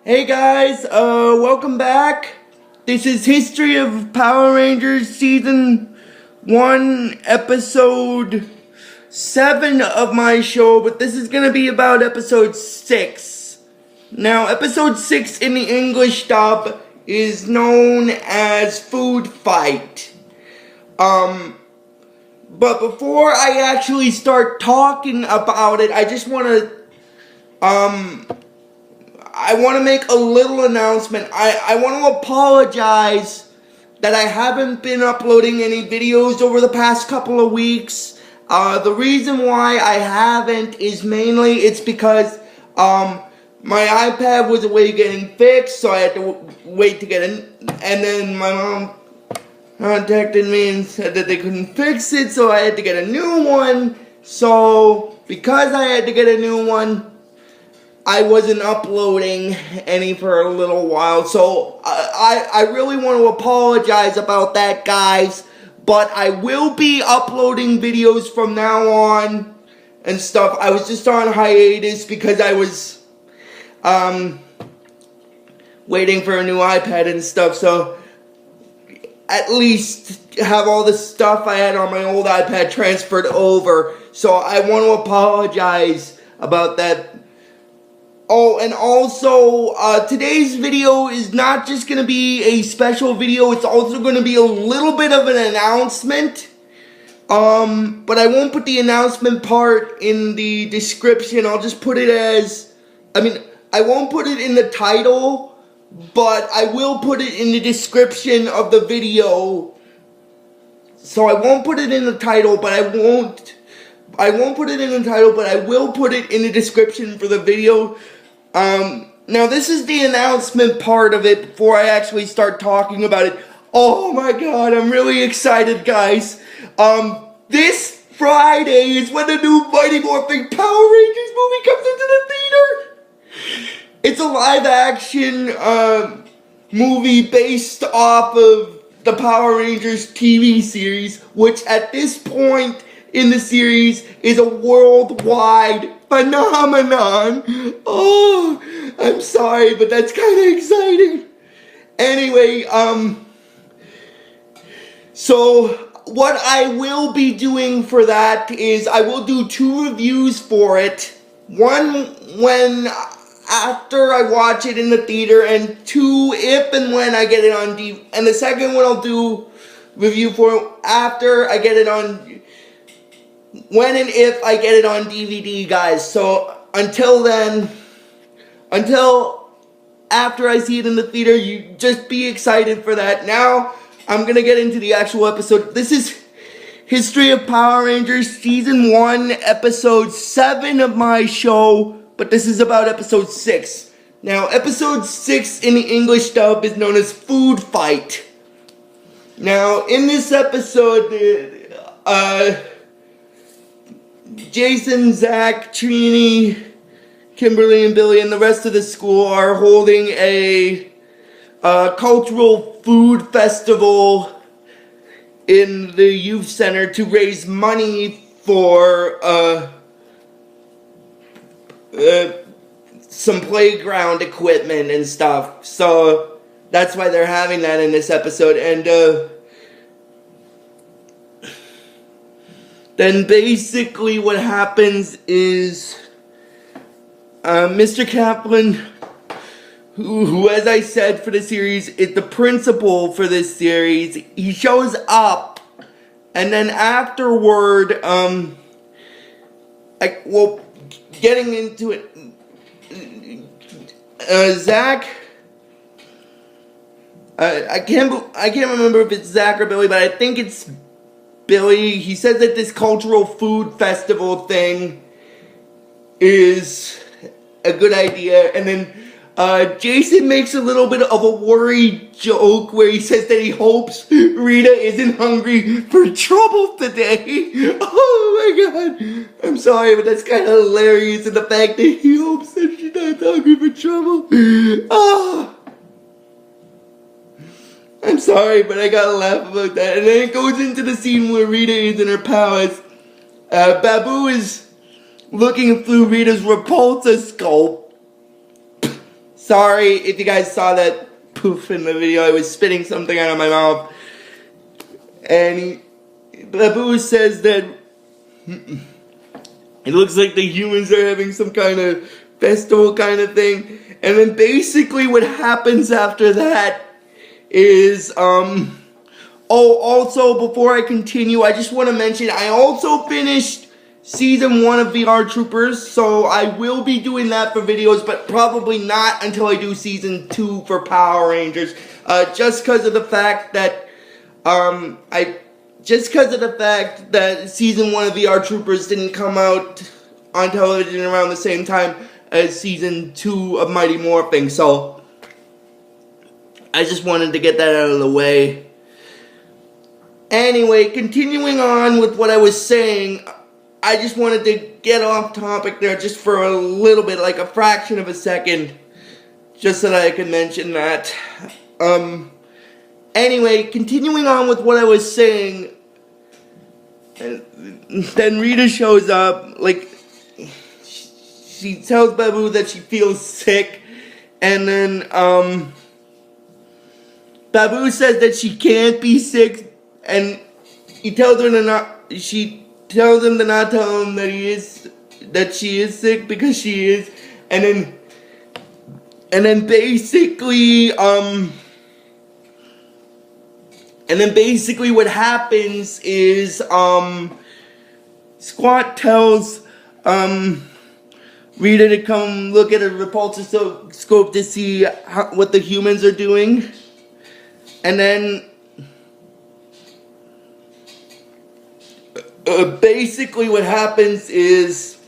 Hey guys, welcome back. This is History of Power Rangers Season 1, Episode 7 of my show, but this is gonna be about Episode 6. Now, Episode 6 in the English dub is known as Food Fight. But before I actually start talking about it, I just wanna, I want to make a little announcement. I want to apologize that I haven't been uploading any videos over the past couple of weeks. The reason why I haven't is mainly it's because my iPad was away getting fixed, so I had to wait to get in. And then my mom contacted me and said that they couldn't fix it, so I had to get a new one. So because I had to get a new one, I wasn't uploading any for a little while, so I really want to apologize about that, guys, but I will be uploading videos from now on and stuff. I was just on hiatus because I was waiting for a new iPad and stuff, so at least have all the stuff I had on my old iPad transferred over, so I want to apologize about that. Oh, and also, today's video is not just going to be a special video, it's also going to be a little bit of an announcement. But I won't put the announcement part in the description, I'll just put it as, I won't put it in the title, but I will put it in the description of the video. So I won't put it in the title, but I won't put it in the title, but I will put it in the description for the video. Now this is the announcement part of it before I actually start talking about it. Oh my god, I'm really excited, guys. This Friday is when the new Mighty Morphin Power Rangers movie comes into the theater. It's a live action, movie based off of the Power Rangers TV series, which at this point in the series is a worldwide phenomenon. Oh, I'm sorry, but that's kind of exciting. Anyway, so what I will be doing for that is I will do 2 reviews for it. One after I watch it in the theater, and 2 if and when I get it on DVD. And the second one I'll do review for after I get it on, when and if I get it on DVD, guys. So until then, until after I see it in the theater, you just be excited for that. Now, I'm gonna get into the actual episode. This is History of Power Rangers Season 1, Episode 7 of my show, but this is about Episode 6. Now, Episode 6 in the English dub is known as Food Fight. Now, in this episode, Jason, Zach, Trini, Kimberly, and Billy, and the rest of the school are holding a cultural food festival in the youth center to raise money for some playground equipment and stuff. So that's why they're having that in this episode. And then basically what happens is Mr. Kaplan, who as I said for the series is the principal for this series, he shows up, and then afterward, getting into it, Zach, I can't remember if it's Zach or Billy, but I think it's Billy. He says that this cultural food festival thing is a good idea, and then Jason makes a little bit of a worried joke where he says that he hopes Rita isn't hungry for trouble today. Oh my god, I'm sorry, but that's kind of hilarious, and the fact that he hopes that she's not hungry for trouble. Oh, I'm sorry, but I gotta laugh about that. And then it goes into the scene where Rita is in her powers. Babu is looking through Rita's repulsor scope. Sorry if you guys saw that poof in the video. I was spitting something out of my mouth. And Babu says that it looks like the humans are having some kind of festival kind of thing. And then basically what happens after that is, also before I continue, I just want to mention I also finished Season 1 of VR Troopers, so I will be doing that for videos, but probably not until I do Season 2 for Power Rangers, just because of the fact that, Season 1 of VR Troopers didn't come out on television around the same time as Season 2 of Mighty Morphin, so I just wanted to get that out of the way. Anyway, continuing on with what I was saying, I just wanted to get off topic there just for a little bit, like a fraction of a second, just so that I could mention that. Anyway, continuing on with what I was saying, and then Rita shows up, like, she tells Babu that she feels sick, and then, Babu says that she can't be sick, and he tells her to not, she tells him to not tell him that she is sick because she is, and then basically what happens is Squat tells Rita to come look at a repulsor scope to see what the humans are doing, and then basically what happens is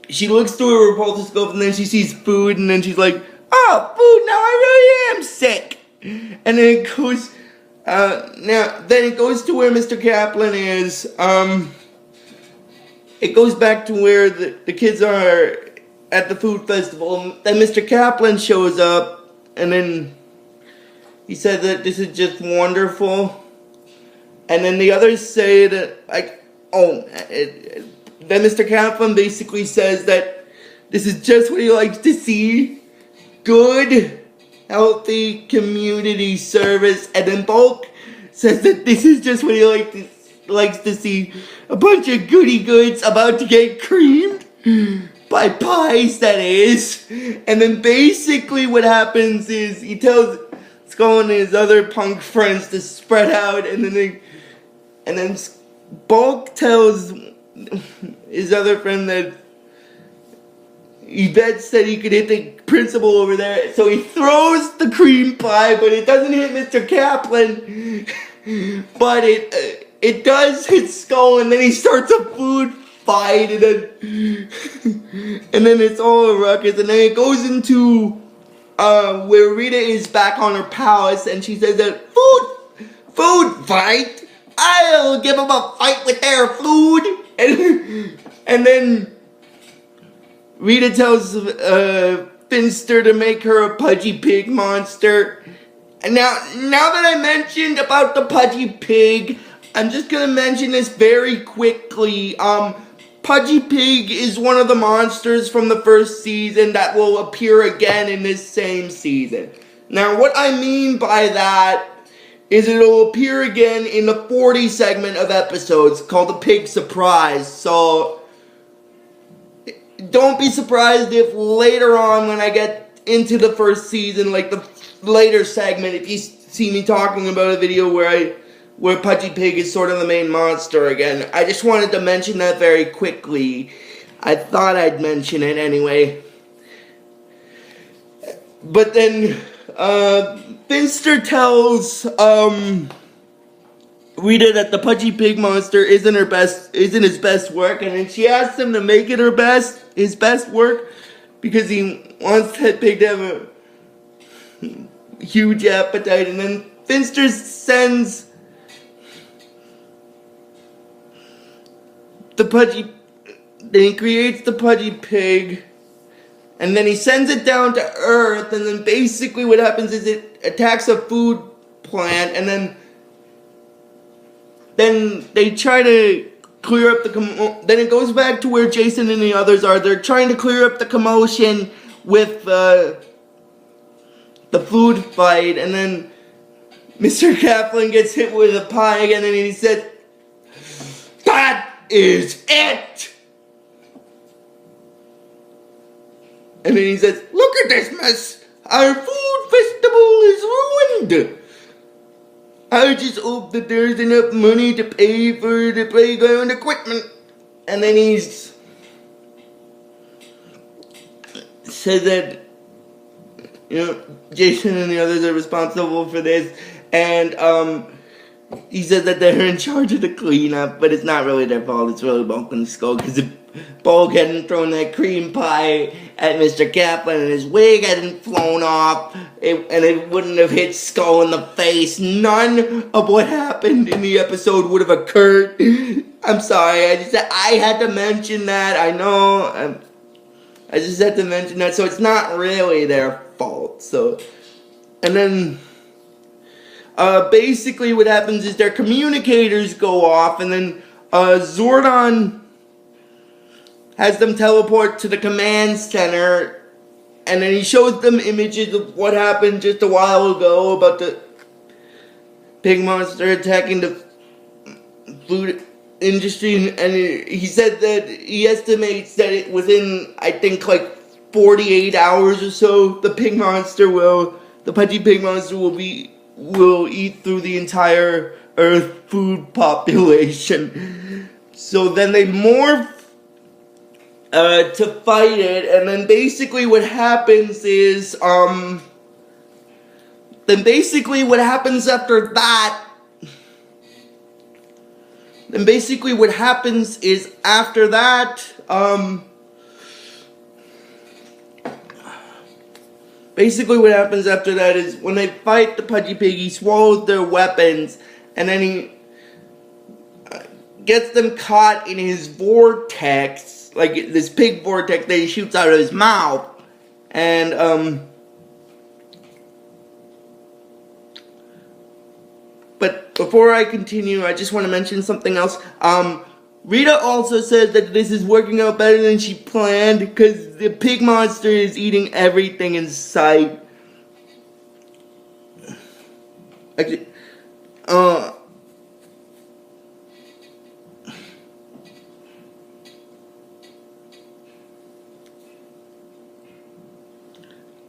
she looks through a repulsor scope and then she sees food and then she's like, oh, food, now I really am sick. And then it goes, then it goes to where Mr. Kaplan is. It goes back to where the kids are at the food festival. Then Mr. Kaplan shows up and then he said that this is just wonderful. And then the others say that, like, then Mr. Kaplan basically says that this is just what he likes to see. Good, healthy community service. And then Bulk says that this is just what he likes to see. A bunch of goody goods about to get creamed by pies, that is. And then basically what happens is he tells Skull and his other punk friends to spread out, and then Bulk tells his other friend that Yvette said he could hit the principal over there, so he throws the cream pie, but it doesn't hit Mr. Kaplan, but it does hit Skull, and then he starts a food fight, and then it's all a ruckus, and then it goes into where Rita is back on her palace, and she says that food fight. I'll give them a fight with their food. And then Rita tells Finster to make her a Pudgy Pig monster. And now that I mentioned about the Pudgy Pig, I'm just going to mention this very quickly. Pudgy Pig is one of the monsters from the first season that will appear again in this same season. Now, what I mean by that is it'll appear again in the 40 segment of episodes called the Pig Surprise. So don't be surprised if later on when I get into the first season, like the later segment, if you see me talking about a video where Pudgy Pig is sort of the main monster again. I just wanted to mention that very quickly. I thought I'd mention it anyway. But then Finster tells Rita that the Pudgy Pig monster isn't his best work, and then she asks him to make it his best work, because he wants that pig to have a huge appetite. And then Finster sends then he creates the Pudgy Pig, and then he sends it down to Earth, and then basically what happens is it attacks a food plant, and then they try to clear up then it goes back to where Jason and the others are. They're trying to clear up the commotion with the food fight, and then Mr. Kaplan gets hit with a pie again, and he said, "That is it!" And then he says, "Look at this mess! Our food festival is ruined! I just hope that there's enough money to pay for the playground equipment." And then he says that, Jason and the others are responsible for this, and he says that they're in charge of the cleanup, but it's not really their fault. It's really Bulk and Skull, because if Bulk hadn't thrown that cream pie at Mr. Kaplan and his wig hadn't flown off, and it wouldn't have hit Skull in the face, none of what happened in the episode would have occurred. I'm sorry, I had to mention that. I know, I just had to mention that, so it's not really their fault. So, and then basically what happens is their communicators go off, and then Zordon has them teleport to the command center, and then he shows them images of what happened just a while ago about the pig monster attacking the food industry, and he said that he estimates that within, I think, like 48 hours or so, the pudgy pig monster will eat through the entire Earth food population. So then they morph to fight it, and then basically what happens is, after that is when they fight the Pudgy Pig, he swallows their weapons, and then he gets them caught in his vortex, like this pig vortex that he shoots out of his mouth. And, but before I continue, I just want to mention something else. Rita also says that this is working out better than she planned, because the pig monster is eating everything in sight. Actually,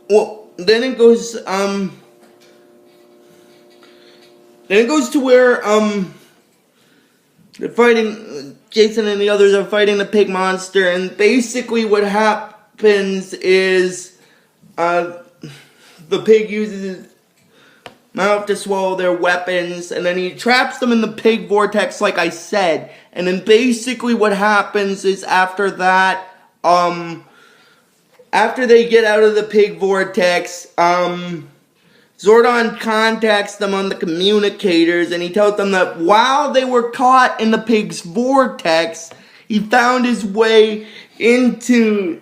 well, then it goes to where, they're fighting, Jason and the others are fighting the pig monster, and basically what happens is, the pig uses his mouth to swallow their weapons, and then he traps them in the pig vortex, like I said. And then basically what happens is after that, after they get out of the pig vortex, Zordon contacts them on the communicators, and he tells them that while they were caught in the pig's vortex, he found his way into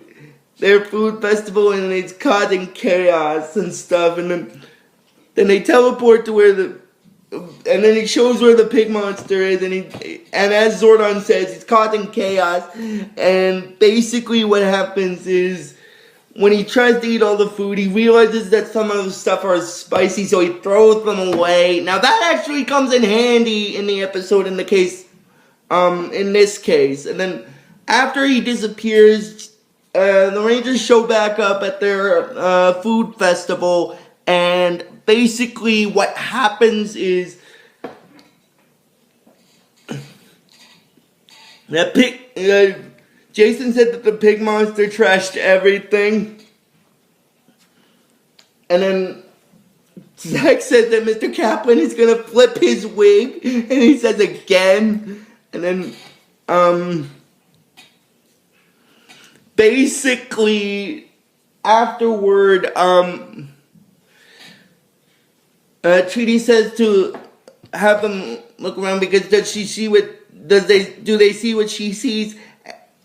their food festival, and it's causing chaos and stuff. And then they teleport to where and then he shows where the pig monster is, and as Zordon says, it's causing chaos. And basically what happens is, when he tries to eat all the food, he realizes that some of the stuff are spicy, so he throws them away. Now that actually comes in handy in the episode in this case. And then after he disappears, the Rangers show back up at their food festival, and basically what happens is Jason said that the pig monster trashed everything. And then Zach said that Mr. Kaplan is gonna flip his wig, and he says again. And then, basically, afterward, Tweety says to have them look around, because do they see what she sees?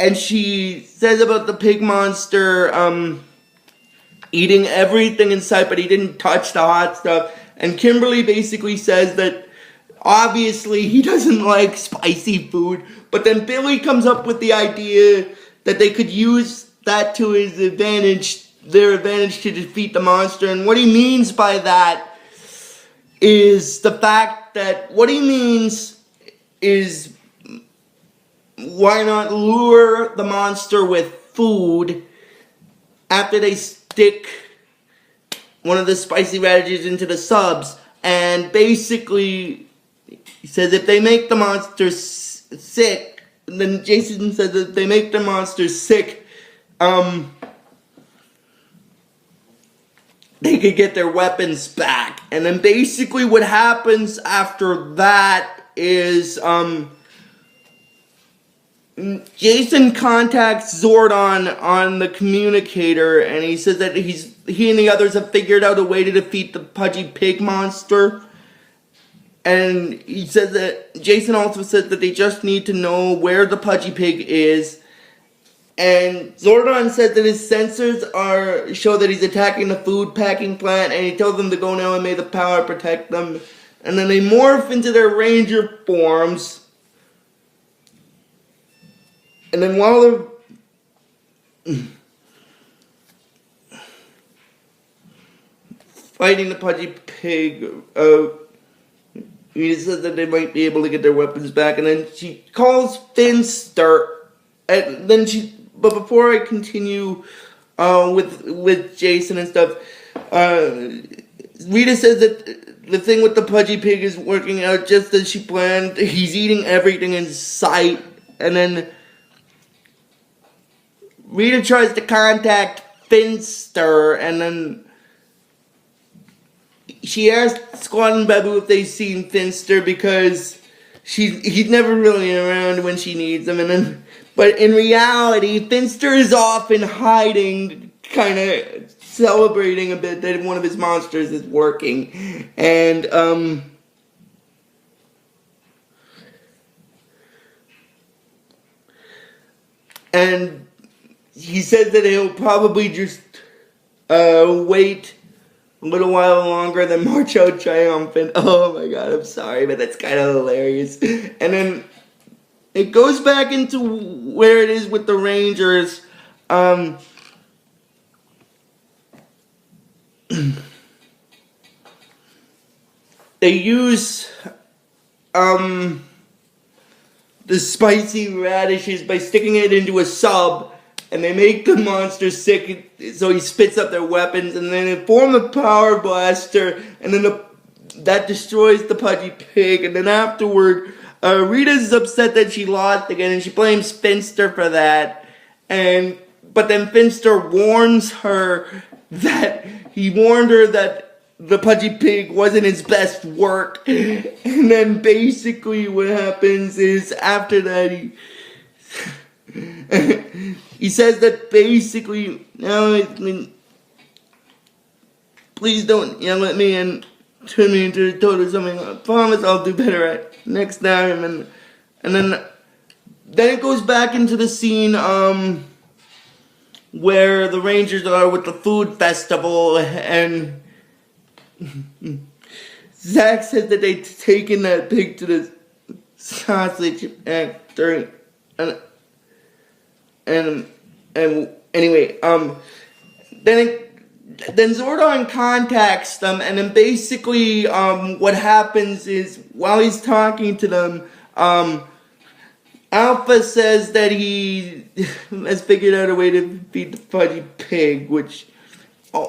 And she says about the pig monster eating everything in sight, but he didn't touch the hot stuff. And Kimberly basically says that obviously he doesn't like spicy food. But then Billy comes up with the idea that they could use that to his advantage their advantage to defeat the monster. And what he means by that is the fact that why not lure the monster with food after they stick one of the spicy radishes into the subs. And basically, he says if they make the monster sick, then Jason says that if they make the monster sick, they could get their weapons back. And then basically what happens after that is, Jason contacts Zordon on the communicator, and he says that he and the others have figured out a way to defeat the Pudgy Pig monster. And he says that Jason also said that they just need to know where the Pudgy Pig is. And Zordon said that his sensors show that he's attacking the food packing plant, and he tells them to go now and may the power protect them. And then they morph into their ranger forms. And then while they're fighting the Pudgy Pig, he says that they might be able to get their weapons back. And then she calls Finster. And then but before I continue with Jason and stuff, Rita says that the thing with the Pudgy Pig is working out just as she planned. He's eating everything in sight. And then Rita tries to contact Finster, and then she asks Squad and Babu if they've seen Finster because he's never really around when she needs him. But in reality, Finster is off in hiding, kind of celebrating a bit that one of his monsters is working. And he says that he'll probably just wait a little while longer than march out triumphant. Oh my god, I'm sorry, but that's kind of hilarious. And then it goes back into where it is with the Rangers. They use the spicy radishes by sticking it into a sub, and they make the monster sick, so he spits up their weapons, and then they form the power blaster, and then that destroys the Pudgy Pig. And then afterward, Rita's upset that she lost again, and she blames Finster for that. But then Finster warns her that the Pudgy Pig wasn't his best work. And then basically what happens is after that he says that basically, please don't yell at me and turn me into a toad or something. I promise I'll do better at next time. And then it goes back into the scene where the Rangers are with the food festival, and Zach said that they'd taken that pig to the sausage factory, and anyway, then Zordon contacts them, and then basically what happens is while he's talking to them, Alpha says that he has figured out a way to feed the Pudgy Pig, which,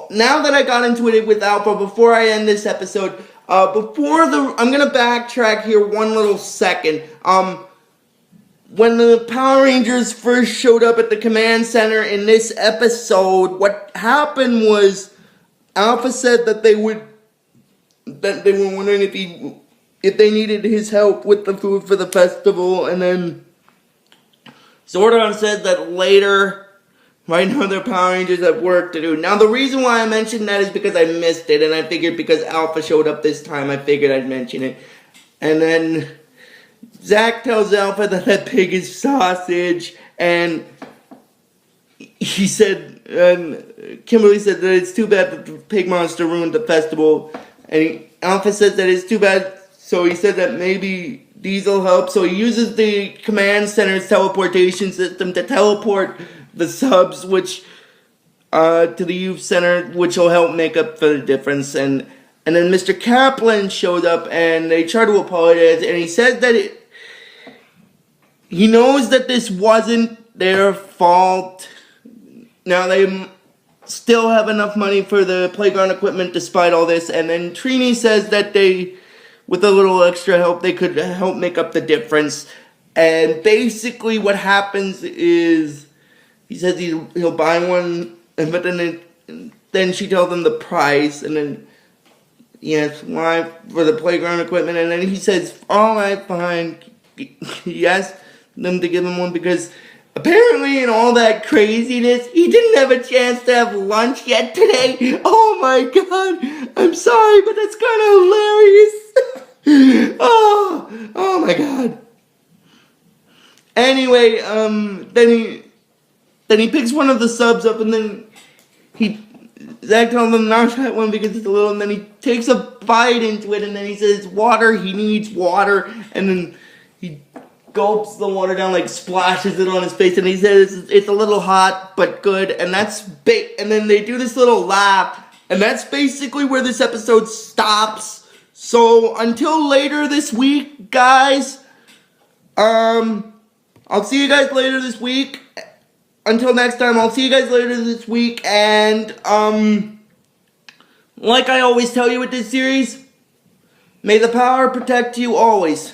now that I got into it with Alpha, before I end this episode, I'm gonna backtrack here one little second. When the Power Rangers first showed up at the command center in this episode, what happened was Alpha said that they were wondering if they needed his help with the food for the festival, and then Zordon said that later, right now their Power Rangers have work to do. Now the reason why I mentioned that is because I missed it, and I figured because Alpha showed up this time, I figured I'd mention it. And then Zach tells Alpha that pig is sausage, and he said, Kimberly said that it's too bad that the pig monster ruined the festival, and Alpha says that it's too bad, so he said that maybe Diesel helps, so he uses the command center's teleportation system to teleport the subs, which to the youth center, which will help make up for the difference. And then Mr. Kaplan showed up, and they tried to apologize, and he said that he knows that this wasn't their fault. Now they still have enough money for the playground equipment despite all this. And then Trini says that they, with a little extra help, they could help make up the difference. And basically what happens is, he says he'll buy one, but then she tells him the price, and then yes, why for the playground equipment, and then he says, all right, fine, he asked them to give him one because apparently in all that craziness, he didn't have a chance to have lunch yet today. Oh my god, I'm sorry, but that's kind of hilarious. Oh my god. Anyway, then he picks one of the subs up, and then Zach tells him not that one because it's a little, and then he takes a bite into it, and then he says water, he needs water, and then he gulps the water down, like splashes it on his face, and he says it's a little hot but good, and and then they do this little laugh, and that's basically where this episode stops. So until later this week, guys, I'll see you guys later this week. Until next time, I'll see you guys later this week, and like I always tell you with this series, may the power protect you always.